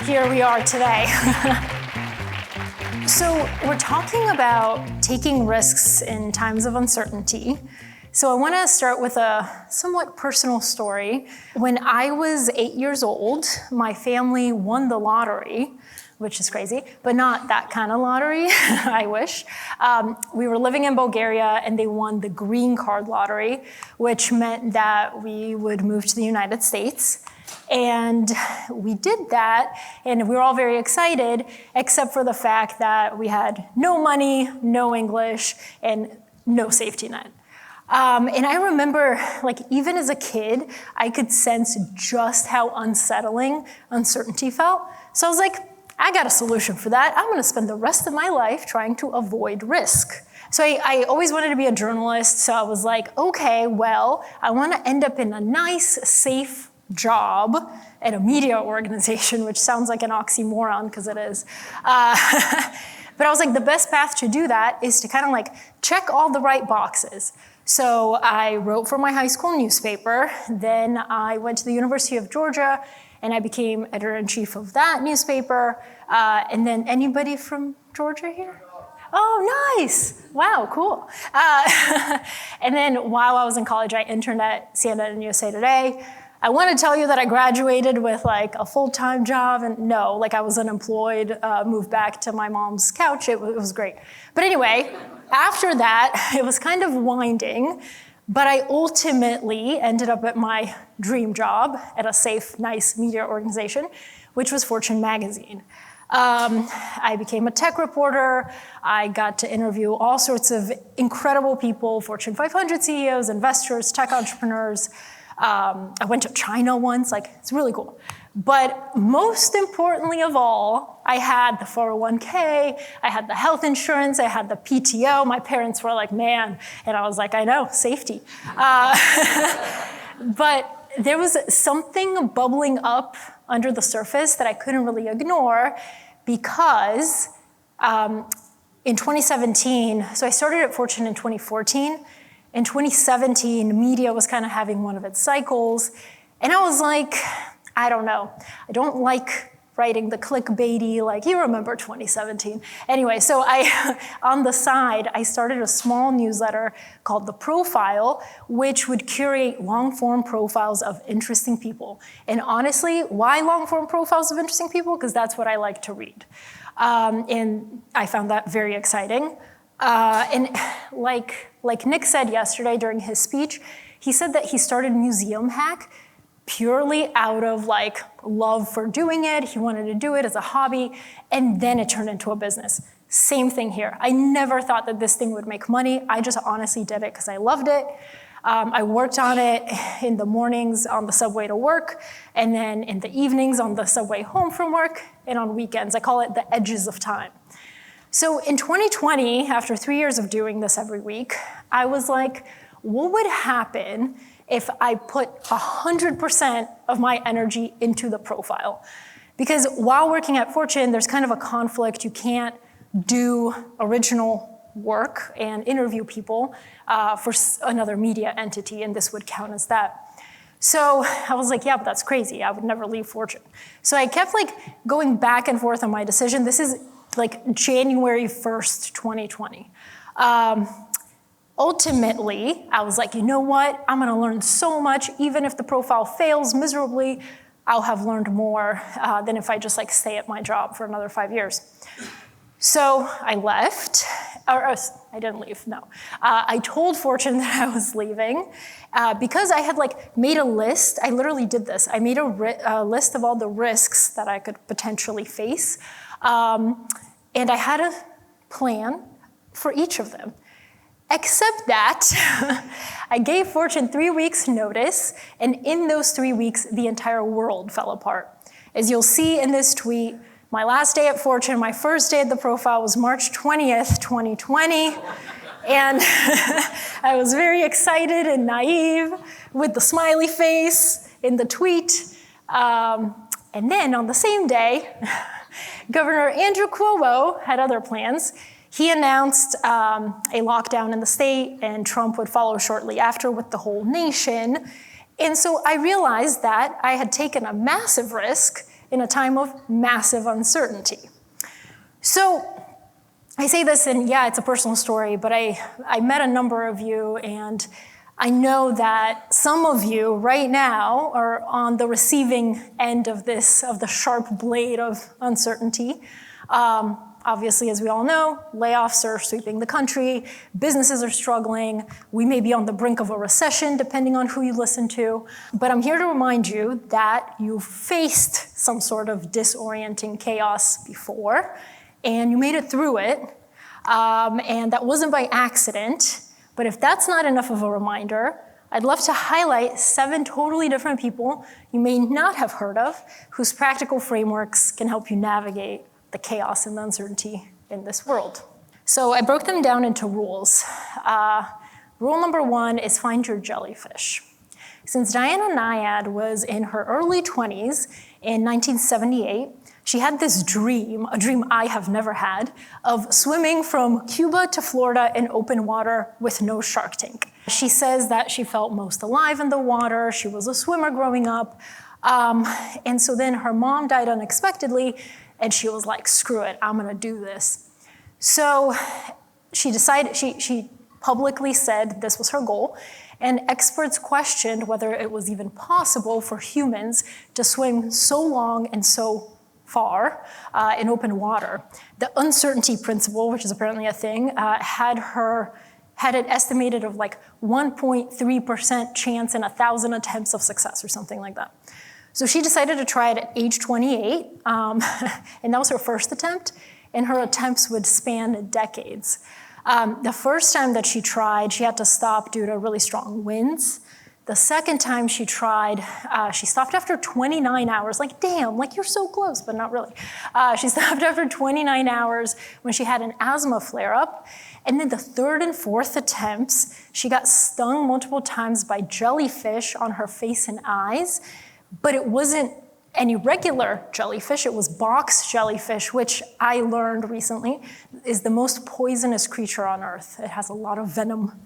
here we are today. So we're talking about taking risks in times of uncertainty. So I want to start with a somewhat personal story. When I was 8 years old, my family won the lottery, which is crazy, but not that kind of lottery, I wish. We were living in Bulgaria and they won the green card lottery, which meant that we would move to the United States. And we did that, and we were all very excited, except for the fact that we had no money, no English, and no safety net. And I remember, even as a kid, I could sense just how unsettling uncertainty felt. So I was like, I got a solution for that. I'm gonna spend the rest of my life trying to avoid risk. So I always wanted to be a journalist, so I was like, okay, well, I wanna end up in a nice, safe job at a media organization, which sounds like an oxymoron, because it is. But I was like, the best path to do that is to kind of check all the right boxes. So I wrote for my high school newspaper, then I went to the University of Georgia, and I became editor-in-chief of that newspaper. And then anybody from Georgia here? Oh, nice. Wow, cool. And then while I was in college, I interned at CNN and USA Today. I want to tell you that I graduated with a full-time job, and no, I was unemployed, moved back to my mom's couch. It was great. But anyway, after that, it was kind of winding, but I ultimately ended up at my dream job at a safe, nice media organization, which was Fortune magazine. I became a tech reporter. I got to interview all sorts of incredible people, Fortune 500 CEOs, investors, tech entrepreneurs. I went to China once, it's really cool. But most importantly of all, I had the 401k, I had the health insurance, I had the PTO. My parents were like, man, and I was like, I know, safety. But there was something bubbling up under the surface that I couldn't really ignore because in 2017, so I started at Fortune in 2014, in 2017, media was kind of having one of its cycles, and I was like, I don't know. I don't like writing the clickbaity, you remember 2017. Anyway, so on the side, I started a small newsletter called The Profile, which would curate long-form profiles of interesting people. And honestly, why long-form profiles of interesting people? Because that's what I like to read. And I found that very exciting. And like Nick said yesterday during his speech, he said that he started Museum Hack purely out of love for doing it. He wanted to do it as a hobby, and then it turned into a business. Same thing here. I never thought that this thing would make money. I just honestly did it because I loved it. I worked on it in the mornings on the subway to work, and then in the evenings on the subway home from work, and on weekends. I call it the edges of time. So in 2020, after 3 years of doing this every week, I was like, what would happen if I put 100% of my energy into the profile? Because while working at Fortune, there's kind of a conflict. You can't do original work and interview people for another media entity, and this would count as that. So I was like, yeah, but that's crazy. I would never leave Fortune. So I kept going back and forth on my decision. This is January 1st, 2020. Ultimately, I was like, you know what? I'm gonna learn so much. Even if the profile fails miserably, I'll have learned more than if I just stay at my job for another 5 years. So I left, or I didn't leave, no. I told Fortune that I was leaving because I had made a list. I literally did this. I made a list of all the risks that I could potentially face. And I had a plan for each of them. Except that I gave Fortune 3 weeks notice, and in those 3 weeks, the entire world fell apart. As you'll see in this tweet, my last day at Fortune, my first day at the profile was March 20th, 2020. And I was very excited and naive with the smiley face in the tweet. And then on the same day, Governor Andrew Cuomo had other plans. He announced a lockdown in the state, and Trump would follow shortly after with the whole nation. And so I realized that I had taken a massive risk in a time of massive uncertainty. So I say this, and yeah, it's a personal story, but I met a number of you, and I know that some of you right now are on the receiving end of this, of the sharp blade of uncertainty. Obviously, as we all know, layoffs are sweeping the country, businesses are struggling, we may be on the brink of a recession, depending on who you listen to. But I'm here to remind you that you've faced some sort of disorienting chaos before, and you made it through it, and that wasn't by accident. But if that's not enough of a reminder, I'd love to highlight 7 totally different people you may not have heard of, whose practical frameworks can help you navigate the chaos and the uncertainty in this world. So I broke them down into rules. Rule number 1 is find your jellyfish. Since Diana Nyad was in her early 20s in 1978, she had this dream, a dream I have never had, of swimming from Cuba to Florida in open water with no shark tank. She says that she felt most alive in the water. She was a swimmer growing up. And so then her mom died unexpectedly, and she was like, screw it, I'm gonna do this. So she decided, she publicly said this was her goal, and experts questioned whether it was even possible for humans to swim so long and so far in open water. The uncertainty principle, which is apparently a thing, had an estimated of like 1.3% chance in 1,000 attempts of success or something like that. So she decided to try it at age 28, and that was her first attempt, and her attempts would span decades. The first time that she tried, she had to stop due to really strong winds. The second time she tried, she stopped after 29 hours. Like, damn, like you're so close, but not really. She stopped after 29 hours when she had an asthma flare-up. And then the third and fourth attempts, she got stung multiple times by jellyfish on her face and eyes. But it wasn't any regular jellyfish, it was box jellyfish, which I learned recently is the most poisonous creature on Earth. It has a lot of venom.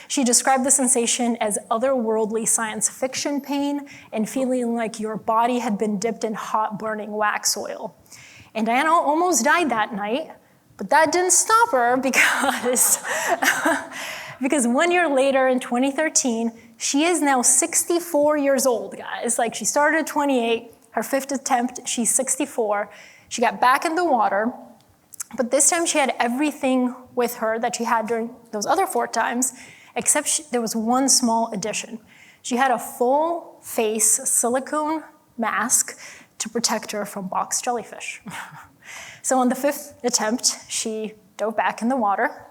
She described the sensation as otherworldly science fiction pain and feeling like your body had been dipped in hot burning wax oil. And Diana almost died that night, but that didn't stop her because 1 year later in 2013, she is now 64 years old, guys. Like she started at 28, her 5th attempt, she's 64. She got back in the water, but this time she had everything with her that she had during those other 4 times, except there was one small addition. She had a full face silicone mask to protect her from box jellyfish. So on the 5th attempt, she dove back in the water.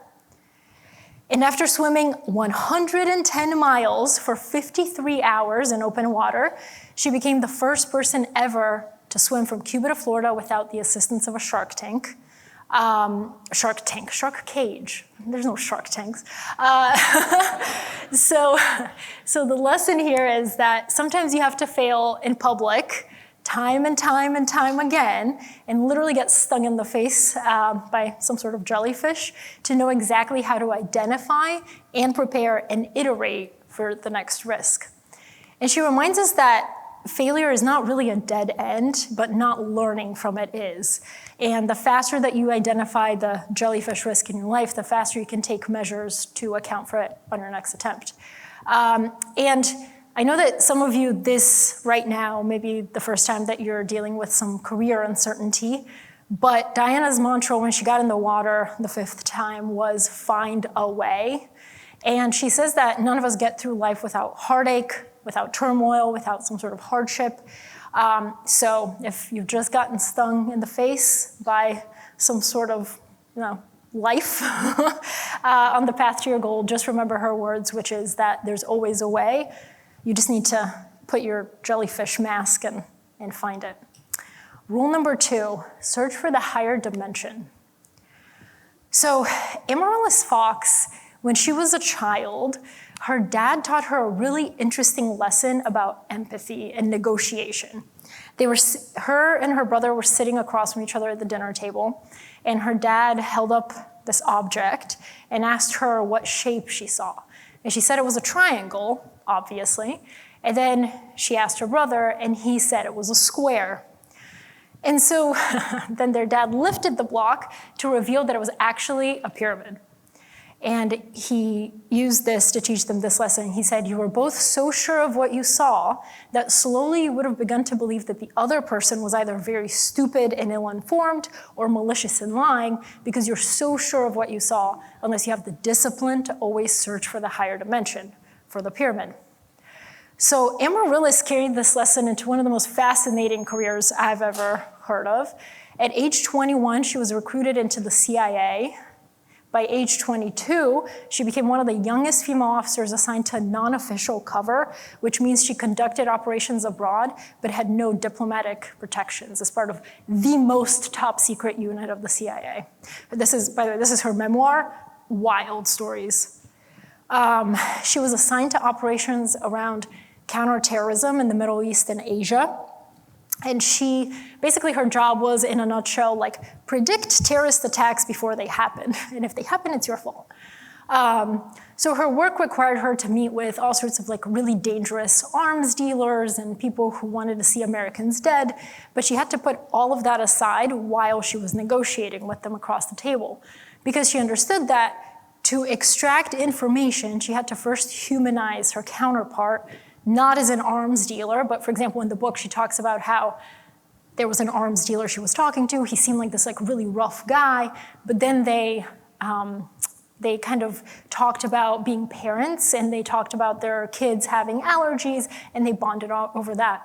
And after swimming 110 miles for 53 hours in open water, she became the first person ever to swim from Cuba to Florida without the assistance of a shark tank. Shark cage. There's no shark tanks. So the lesson here is that sometimes you have to fail in public time and time and time again, and literally get stung in the face by some sort of jellyfish to know exactly how to identify and prepare and iterate for the next risk. And she reminds us that failure is not really a dead end, but not learning from it is. And the faster that you identify the jellyfish risk in your life, the faster you can take measures to account for it on your next attempt. And I know that some of you, this right now, maybe the first time that you're dealing with some career uncertainty, but Diana's mantra when she got in the water the 5th time was find a way. And she says that none of us get through life without heartache, without turmoil, without some sort of hardship. So if you've just gotten stung in the face by some sort of, life on the path to your goal, just remember her words, which is that there's always a way. You just need to put your jellyfish mask and find it. Rule number 2, search for the higher dimension. So Amaryllis Fox, when she was a child, her dad taught her a really interesting lesson about empathy and negotiation. Her and her brother were sitting across from each other at the dinner table, and her dad held up this object and asked her what shape she saw. And she said it was a triangle, obviously. And then she asked her brother, and he said it was a square. And so then their dad lifted the block to reveal that it was actually a pyramid. And he used this to teach them this lesson. He said, you were both so sure of what you saw that slowly you would have begun to believe that the other person was either very stupid and ill-informed or malicious and lying because you're so sure of what you saw unless you have the discipline to always search for the higher dimension, for the pyramid. So Amaryllis carried this lesson into one of the most fascinating careers I've ever heard of. At age 21, she was recruited into the CIA. By age 22, she became one of the youngest female officers assigned to non-official cover, which means she conducted operations abroad, but had no diplomatic protections as part of the most top secret unit of the CIA. This is, by the way, this is her memoir, Wild Stories. She was assigned to operations around counterterrorism in the Middle East and Asia. And basically her job was, in a nutshell, like predict terrorist attacks before they happen. And if they happen, it's your fault. So her work required her to meet with all sorts of like really dangerous arms dealers and people who wanted to see Americans dead. But she had to put all of that aside while she was negotiating with them across the table. Because she understood that to extract information, she had to first humanize her counterpart, not as an arms dealer, but for example, in the book, she talks about how there was an arms dealer she was talking to. He seemed like this like really rough guy, but then they kind of talked about being parents, and they talked about their kids having allergies, and they bonded over that.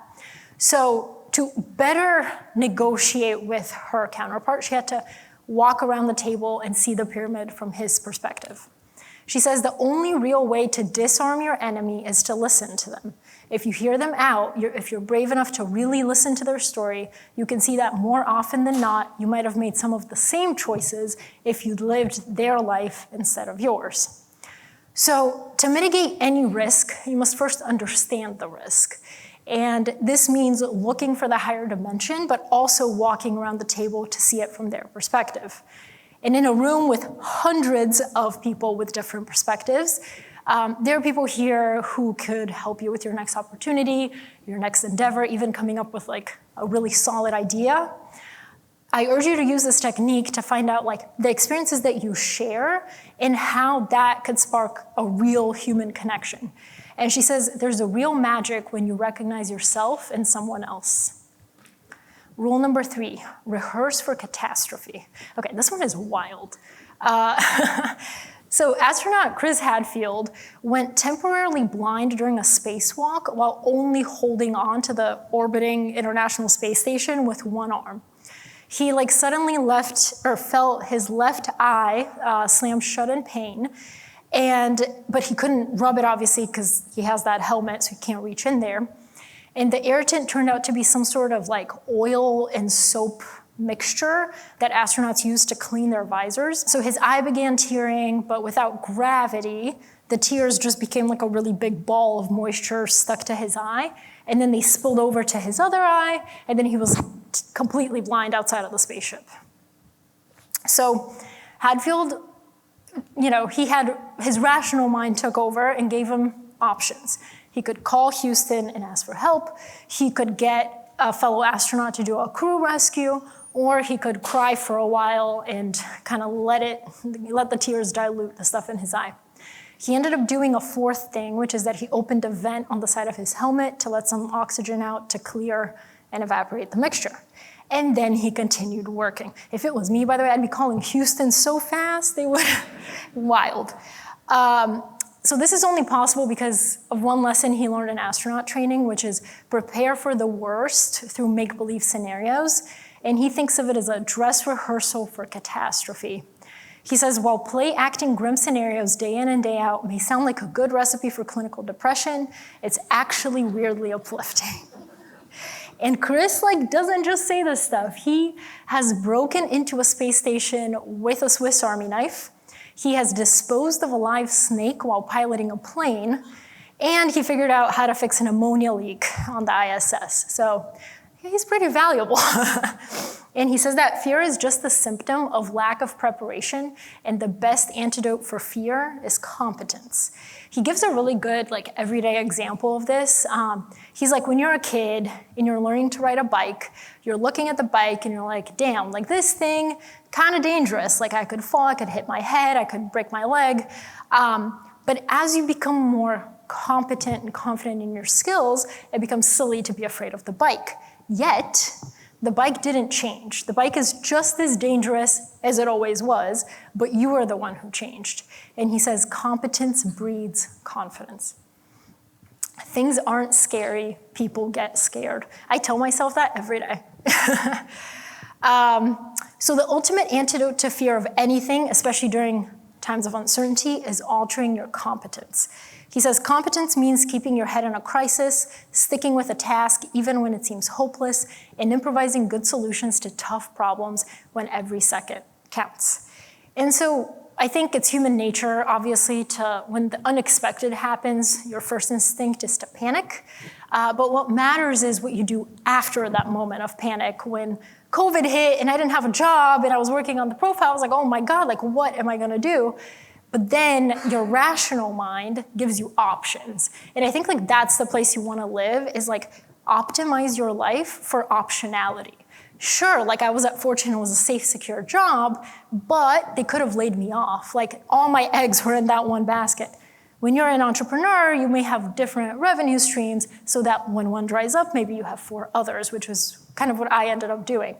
So to better negotiate with her counterpart, she had to walk around the table and see the pyramid from his perspective. She says the only real way to disarm your enemy is to listen to them. If you hear them out, if you're brave enough to really listen to their story, you can see that more often than not, you might have made some of the same choices if you'd lived their life instead of yours. So to mitigate any risk, you must first understand the risk. And this means looking for the higher dimension, but also walking around the table to see it from their perspective. And in a room with hundreds of people with different perspectives, there are people here who could help you with your next opportunity, your next endeavor, even coming up with like a really solid idea. I urge you to use this technique to find out like the experiences that you share and how that could spark a real human connection. And she says there's a real magic when you recognize yourself and someone else. Rule number 3, rehearse for catastrophe. Okay, this one is wild. So astronaut Chris Hadfield went temporarily blind during a spacewalk while only holding on to the orbiting International Space Station with one arm. He like suddenly felt his left eye slam shut in pain, but he couldn't rub it obviously because he has that helmet, so he can't reach in there. And the irritant turned out to be some sort of like oil and soap mixture that astronauts use to clean their visors. So his eye began tearing, but without gravity, the tears just became like a really big ball of moisture stuck to his eye. And then they spilled over to his other eye, and then he was completely blind outside of the spaceship. So Hadfield, his rational mind took over and gave him options. He could call Houston and ask for help. He could get a fellow astronaut to do a crew rescue, or he could cry for a while and kind of let the tears dilute the stuff in his eye. He ended up doing a fourth thing, which is that he opened a vent on the side of his helmet to let some oxygen out to clear and evaporate the mixture. And then he continued working. If it was me, by the way, I'd be calling Houston so fast, they would, wild. So this is only possible because of one lesson he learned in astronaut training, which is prepare for the worst through make-believe scenarios. And he thinks of it as a dress rehearsal for catastrophe. He says, while play acting grim scenarios day in and day out may sound like a good recipe for clinical depression, it's actually weirdly uplifting. And Chris doesn't just say this stuff. He has broken into a space station with a Swiss Army knife. He has disposed of a live snake while piloting a plane, and he figured out how to fix an ammonia leak on the ISS. So he's pretty valuable. And he says that fear is just the symptom of lack of preparation, and the best antidote for fear is competence. He gives a really good everyday example of this. He's like, when you're a kid and you're learning to ride a bike, you're looking at the bike and you're like, damn, this thing, kind of dangerous. I could fall, I could hit my head, I could break my leg. But as you become more competent and confident in your skills, it becomes silly to be afraid of the bike. Yet, the bike didn't change. The bike is just as dangerous as it always was, but you are the one who changed. And he says, competence breeds confidence. Things aren't scary, people get scared. I tell myself that every day. So the ultimate antidote to fear of anything, especially during times of uncertainty, is altering your competence. He says competence means keeping your head in a crisis, sticking with a task even when it seems hopeless, and improvising good solutions to tough problems when every second counts. And so I think it's human nature, obviously, when the unexpected happens, your first instinct is to panic. But what matters is what you do after that moment of panic. When COVID hit and I didn't have a job and I was working on the profile, I was like, oh my God, what am I gonna do? But then your rational mind gives you options. And I think that's the place you want to live, is optimize your life for optionality. Sure, I was at Fortune, it was a safe, secure job, but they could have laid me off. All my eggs were in that one basket. When you're an entrepreneur, you may have different revenue streams so that when one dries up, maybe you have 4 others, which was kind of what I ended up doing.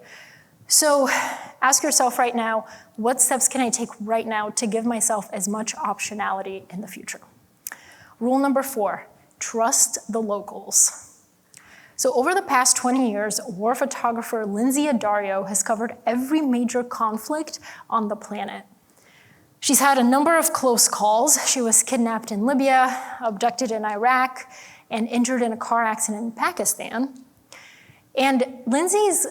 So ask yourself right now, what steps can I take right now to give myself as much optionality in the future? Rule number 4, trust the locals. So over the past 20 years, war photographer Lindsay Addario has covered every major conflict on the planet. She's had a number of close calls. She was kidnapped in Libya, abducted in Iraq, and injured in a car accident in Pakistan. And Lindsay's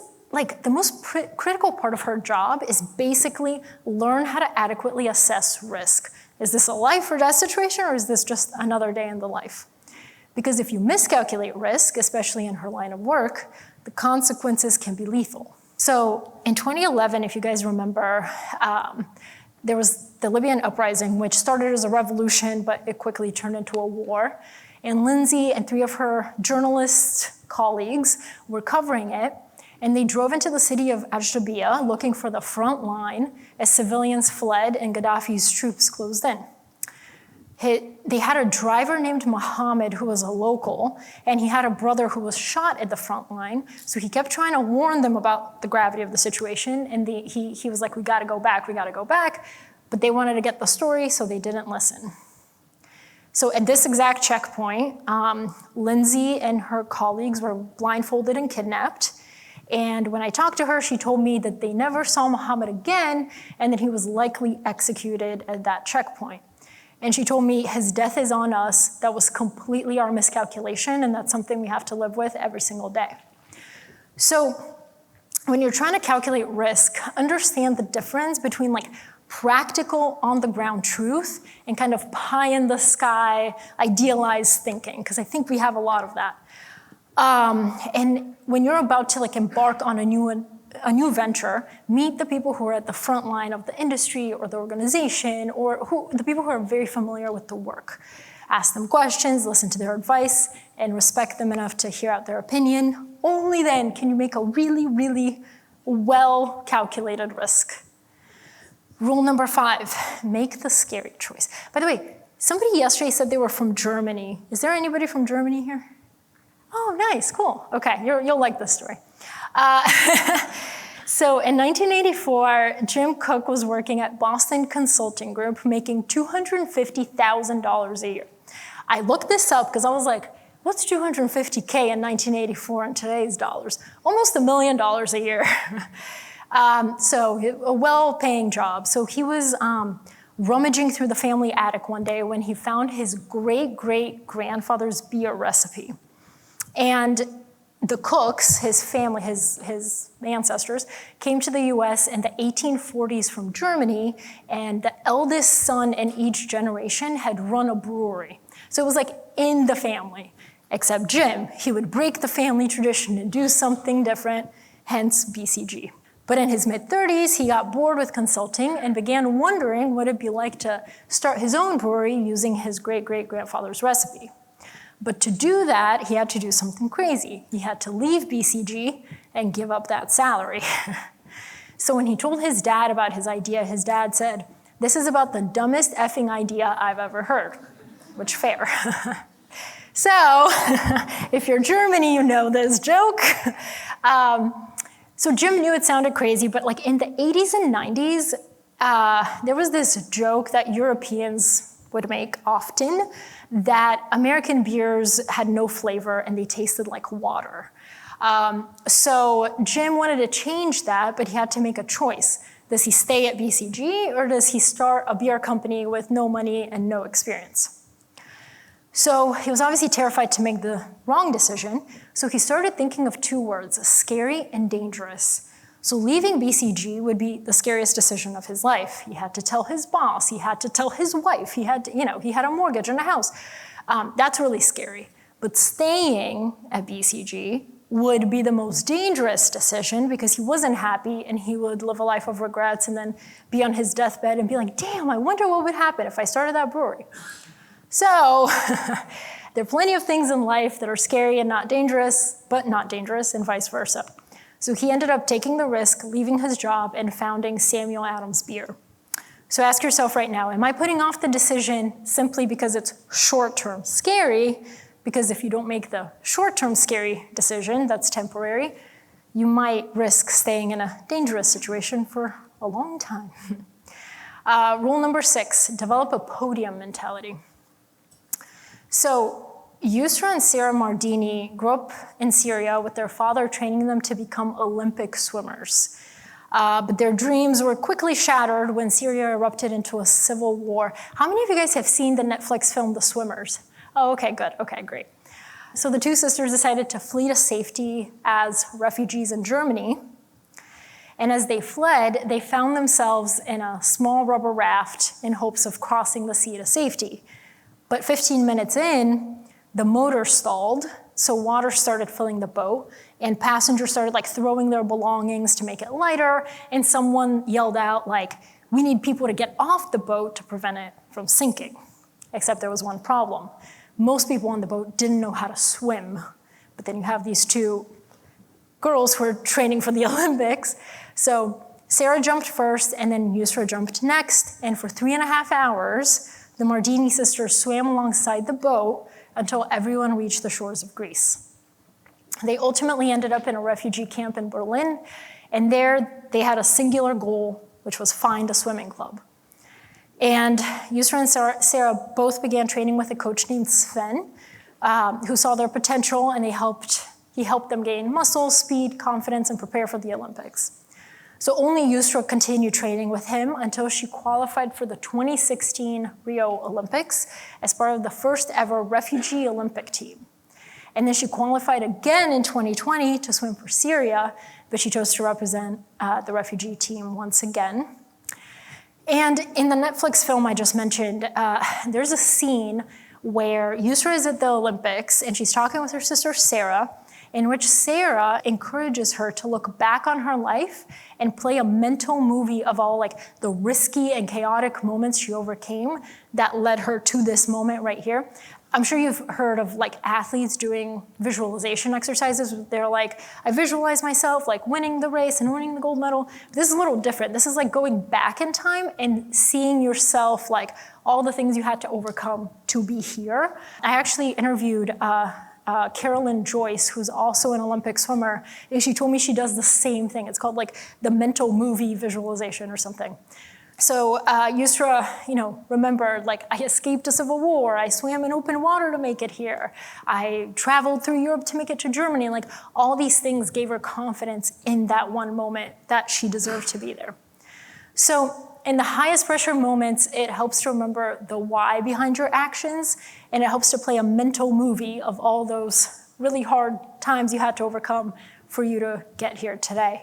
the most critical part of her job is basically learn how to adequately assess risk. Is this a life or death situation, or is this just another day in the life? Because if you miscalculate risk, especially in her line of work, the consequences can be lethal. So in 2011, if you guys remember, there was the Libyan uprising, which started as a revolution, but it quickly turned into a war. And Lindsay and 3 of her journalist colleagues were covering it. And they drove into the city of Ajdabiya looking for the front line as civilians fled and Gaddafi's troops closed in. They had a driver named Mohammed who was a local, and he had a brother who was shot at the front line. So he kept trying to warn them about the gravity of the situation, and he was like, we gotta go back. But they wanted to get the story, so they didn't listen. So at this exact checkpoint, Lindsay and her colleagues were blindfolded and kidnapped. And when I talked to her, she told me that they never saw Muhammad again and that he was likely executed at that checkpoint. And she told me, his death is on us. That was completely our miscalculation, and that's something we have to live with every single day. So when you're trying to calculate risk, understand the difference between practical on-the-ground truth and kind of pie-in-the-sky idealized thinking, because I think we have a lot of that. And when you're about to embark on a new venture, meet the people who are at the front line of the industry or the organization, or the people who are very familiar with the work. Ask them questions, listen to their advice, and respect them enough to hear out their opinion. Only then can you make a really, really well-calculated risk. Rule number 5, make the scary choice. By the way, somebody yesterday said they were from Germany. Is there anybody from Germany here? Oh, nice, cool. Okay, you'll like this story. So in 1984, Jim Cook was working at Boston Consulting Group, making $250,000 a year. I looked this up because I was like, what's $250K in 1984 in today's dollars? Almost $1 million a year. So a well-paying job. So he was rummaging through the family attic one day when he found his great-great-grandfather's beer recipe. And the Cooks, his family, his ancestors, came to the US in the 1840s from Germany, and the eldest son in each generation had run a brewery. So it was in the family, except Jim. He would break the family tradition and do something different, hence BCG. But in his mid-30s, he got bored with consulting and began wondering what it'd be like to start his own brewery using his great-great-grandfather's recipe. But to do that, he had to do something crazy. He had to leave BCG and give up that salary. So when he told his dad about his idea, his dad said, "This is about the dumbest effing idea I've ever heard," which fair. So if you're Germany, you know this joke. So Jim knew it sounded crazy, but like in the 80s and 90s, there was this joke that Europeans would make often that American beers had no flavor and they tasted like water. So Jim wanted to change that, but he had to make a choice. Does he stay at BCG or does he start a beer company with no money and no experience? So he was obviously terrified to make the wrong decision, so he started thinking of two words, scary and dangerous. So leaving BCG would be the scariest decision of his life. He had to tell his boss, he had to tell his wife, he had a mortgage and a house. That's really scary. But staying at BCG would be the most dangerous decision because he wasn't happy and he would live a life of regrets and then be on his deathbed and be like, damn, I wonder what would happen if I started that brewery. So there are plenty of things in life that are scary and not dangerous, but not dangerous and vice versa. So he ended up taking the risk, leaving his job, and founding Samuel Adams Beer. So ask yourself right now, am I putting off the decision simply because it's short-term scary? Because if you don't make the short-term scary decision that's temporary, you might risk staying in a dangerous situation for a long time. Rule number 6, develop a podium mentality. So Yusra and Sarah Mardini grew up in Syria with their father training them to become Olympic swimmers. But their dreams were quickly shattered when Syria erupted into a civil war. How many of you guys have seen the Netflix film, The Swimmers? Oh, okay, good, okay, great. So the two sisters decided to flee to safety as refugees in Germany. And as they fled, they found themselves in a small rubber raft in hopes of crossing the sea to safety. But 15 minutes in, the motor stalled, so water started filling the boat, and passengers started throwing their belongings to make it lighter, and someone yelled out we need people to get off the boat to prevent it from sinking. Except there was one problem. Most people on the boat didn't know how to swim, but then you have these two girls who are training for the Olympics. So Sarah jumped first, and then Yusra jumped next, and for 3.5 hours, the Mardini sisters swam alongside the boat until everyone reached the shores of Greece. They ultimately ended up in a refugee camp in Berlin, and there they had a singular goal, which was find a swimming club. And Yusra and Sarah both began training with a coach named Sven, who saw their potential, and he helped them gain muscle, speed, confidence, and prepare for the Olympics. So only Yusra continued training with him until she qualified for the 2016 Rio Olympics as part of the first ever refugee Olympic team. And then she qualified again in 2020 to swim for Syria, but she chose to represent the refugee team once again. And in the Netflix film I just mentioned, there's a scene where Yusra is at the Olympics and she's talking with her sister Sarah, in which Sarah encourages her to look back on her life and play a mental movie of all the risky and chaotic moments she overcame that led her to this moment right here. I'm sure you've heard of athletes doing visualization exercises. They're I visualize myself winning the race and winning the gold medal. This is a little different. This is going back in time and seeing yourself all the things you had to overcome to be here. I actually interviewed Carolyn Joyce, who's also an Olympic swimmer, and she told me she does the same thing. It's called the mental movie visualization or something. So Yusra, remembered I escaped a civil war, I swam in open water to make it here, I traveled through Europe to make it to Germany. All these things gave her confidence in that one moment that she deserved to be there. So in the highest pressure moments, it helps to remember the why behind your actions, and it helps to play a mental movie of all those really hard times you had to overcome for you to get here today.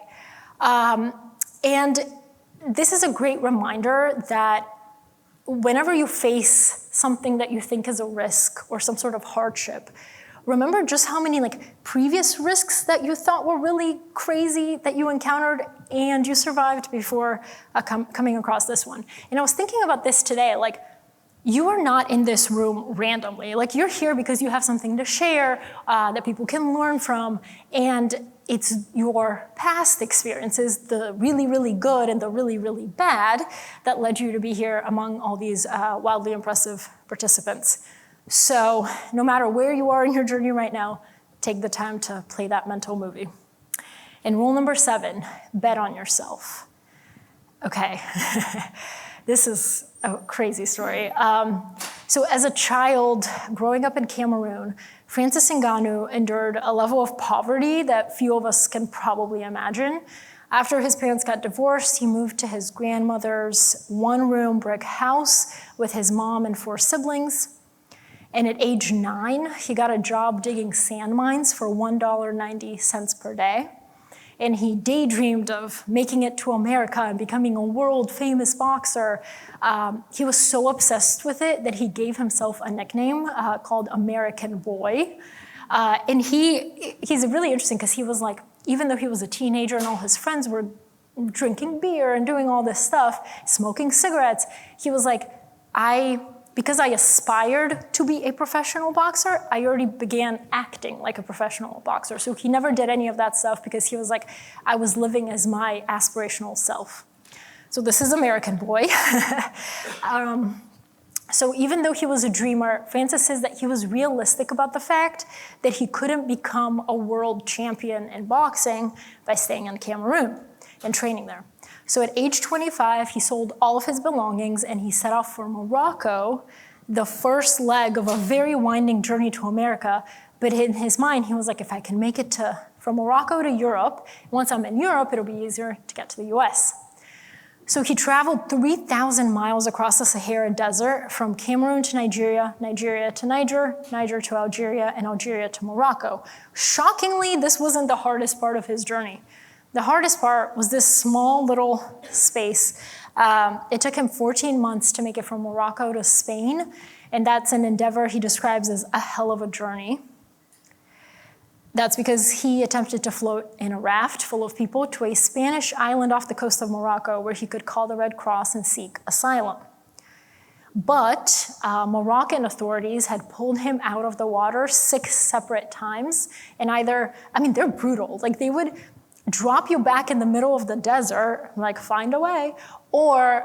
And this is a great reminder that whenever you face something that you think is a risk or some sort of hardship, remember just how many previous risks that you thought were really crazy that you encountered and you survived before coming across this one. And I was thinking about this today, you are not in this room randomly. You're here because you have something to share that people can learn from, and it's your past experiences, the really, really good and the really, really bad, that led you to be here among all these wildly impressive participants. So no matter where you are in your journey right now, take the time to play that mental movie. And rule number 7, bet on yourself. Okay, this is a crazy story. So as a child growing up in Cameroon, Francis Ngannou endured a level of poverty that few of us can probably imagine. After his parents got divorced, he moved to his grandmother's 1-room brick house with his mom and 4 siblings. And at age 9, he got a job digging sand mines for $1.90 per day. And he daydreamed of making it to America and becoming a world-famous boxer. He was so obsessed with it that he gave himself a nickname called American Boy. And he's really interesting because he was even though he was a teenager and all his friends were drinking beer and doing all this stuff, smoking cigarettes, he was because I aspired to be a professional boxer, I already began acting like a professional boxer. So he never did any of that stuff because he was I was living as my aspirational self. So this is American Boy. So even though he was a dreamer, Francis says that he was realistic about the fact that he couldn't become a world champion in boxing by staying in Cameroon and training there. So at age 25, he sold all of his belongings and he set off for Morocco, the first leg of a very winding journey to America. But in his mind, he was if I can make it from Morocco to Europe, once I'm in Europe, it'll be easier to get to the US. So he traveled 3,000 miles across the Sahara Desert from Cameroon to Nigeria, Nigeria to Niger, Niger to Algeria, and Algeria to Morocco. Shockingly, this wasn't the hardest part of his journey. The hardest part was this small little space. It took him 14 months to make it from Morocco to Spain, and that's an endeavor he describes as a hell of a journey. That's because he attempted to float in a raft full of people to a Spanish island off the coast of Morocco where he could call the Red Cross and seek asylum. But Moroccan authorities had pulled him out of the water 6 separate times, and they're brutal. They would drop you back in the middle of the desert, find a way, or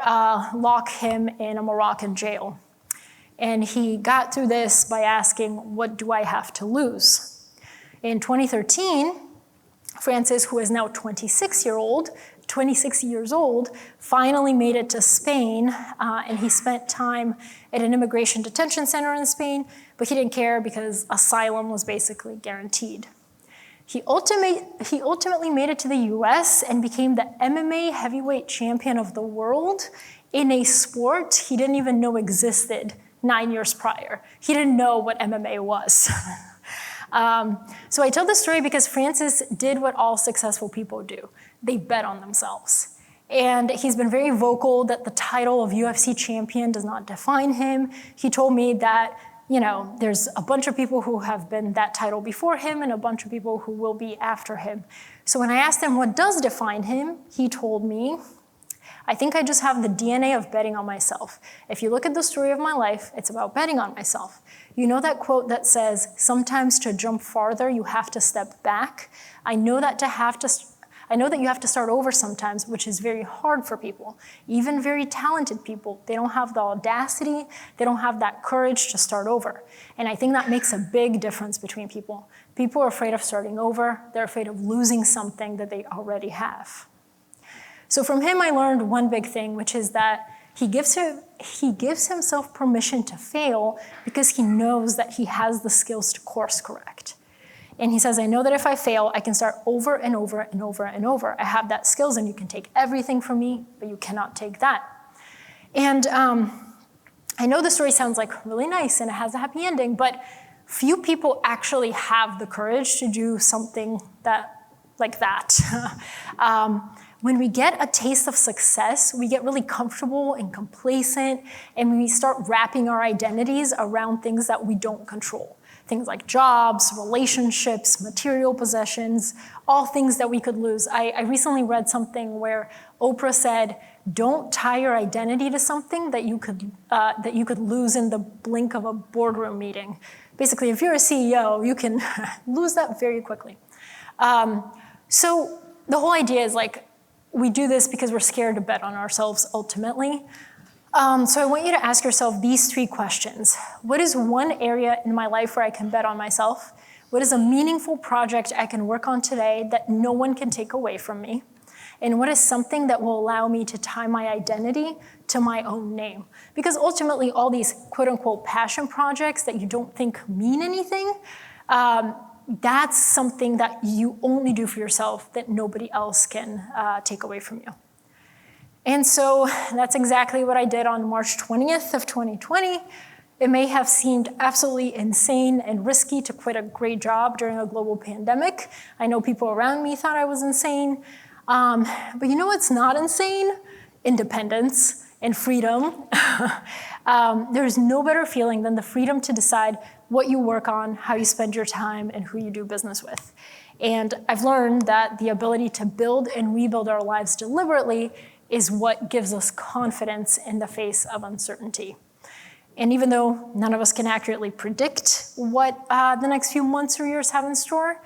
lock him in a Moroccan jail. And he got through this by asking, what do I have to lose? In 2013, Francis, who is now 26 years old, finally made it to Spain, and he spent time at an immigration detention center in Spain, but he didn't care because asylum was basically guaranteed. He ultimately made it to the US and became the MMA heavyweight champion of the world in a sport he didn't even know existed 9 years prior. He didn't know what MMA was. So I tell this story because Francis did what all successful people do. They bet on themselves. And he's been very vocal that the title of UFC champion does not define him. He told me that there's a bunch of people who have been that title before him and a bunch of people who will be after him. So when I asked him what does define him, he told me, I think I just have the DNA of betting on myself. If you look at the story of my life, it's about betting on myself. You know that quote that says, sometimes to jump farther, you have to step back? I know that you have to start over sometimes, which is very hard for people. Even very talented people, they don't have the audacity, they don't have that courage to start over. And I think that makes a big difference between people. People are afraid of starting over, they're afraid of losing something that they already have. So from him, I learned one big thing, which is that he gives himself permission to fail because he knows that he has the skills to course correct. And he says, I know that if I fail, I can start over and over and over and over. I have that skills and you can take everything from me, but you cannot take that. And I know the story sounds really nice and it has a happy ending, but few people actually have the courage to do something like that. When we get a taste of success, we get really comfortable and complacent, and we start wrapping our identities around things that we don't control. things like jobs, relationships, material possessions, all things that we could lose. I recently read something where Oprah said, don't tie your identity to something that you could lose in the blink of a boardroom meeting. Basically, if you're a CEO, you can lose that very quickly. So the whole idea is like, we do this because we're scared to bet on ourselves ultimately. So I want you to ask yourself these 3 questions. What is one area in my life where I can bet on myself? What is a meaningful project I can work on today that no one can take away from me? And what is something that will allow me to tie my identity to my own name? Because ultimately, all these quote unquote passion projects that you don't think mean anything, that's something that you only do for yourself that nobody else can take away from you. And so that's exactly what I did on March 20th of 2020. It may have seemed absolutely insane and risky to quit a great job during a global pandemic. I know people around me thought I was insane. But you know what's not insane? Independence and freedom. There's no better feeling than the freedom to decide what you work on, how you spend your time, and who you do business with. And I've learned that the ability to build and rebuild our lives deliberately is what gives us confidence in the face of uncertainty. And even though none of us can accurately predict what the next few months or years have in store,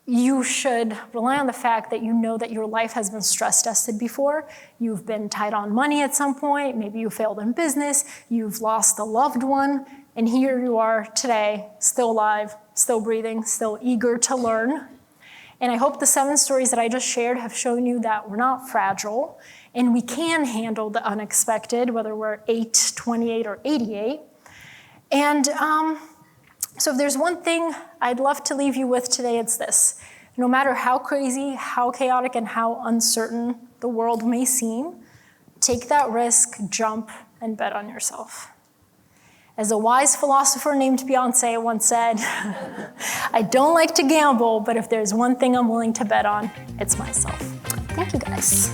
you should rely on the fact that you know that your life has been stress tested before. You've been tight on money at some point. Maybe you failed in business. You've lost a loved one. And here you are today, still alive, still breathing, still eager to learn. And I hope the 7 stories that I just shared have shown you that we're not fragile and we can handle the unexpected, whether we're 8, 28, or 88. And so if there's one thing I'd love to leave you with today, it's this. No matter how crazy, how chaotic, and how uncertain the world may seem, take that risk, jump, and bet on yourself. As a wise philosopher named Beyonce once said, I don't like to gamble, but if there's one thing I'm willing to bet on, it's myself. Thank you, guys.